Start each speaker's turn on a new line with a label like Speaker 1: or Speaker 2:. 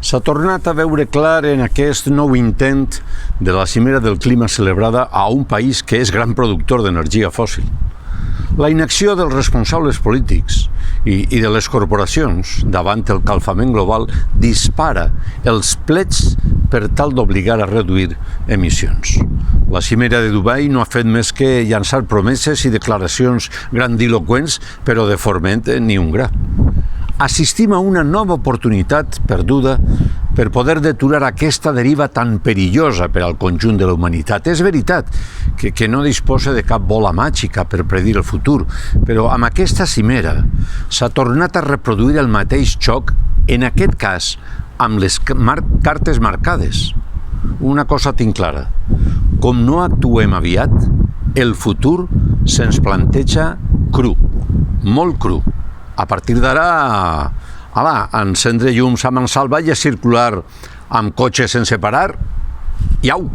Speaker 1: S'ha tornat a veure clar en aquest nou intent de la cimera del clima celebrada a un país que és gran productor d'energia fòssil. La inacció dels responsables polítics i de les corporacions davant el calfament global dispara els plets per tal d'obligar a reduir emissions. La cimera de Dubai no ha fet més que llançar promeses i declaracions grandiloqüents, però de forment ni un gra. Assistim a una nova oportunitat perduda per poder deturar aquesta deriva tan perillosa per al conjunt de la humanitat. És veritat que no disposa de cap bola màgica per predir el futur, però amb aquesta cimera s'ha tornat a reproduir el mateix xoc, en aquest cas amb les cartes marcades. Una cosa tinc clara: com no actuem aviat, el futur se'ns planteja cru, molt cru. A partir d'ara, encendre llums a mansalva i a circular amb cotxes sense parar, i au!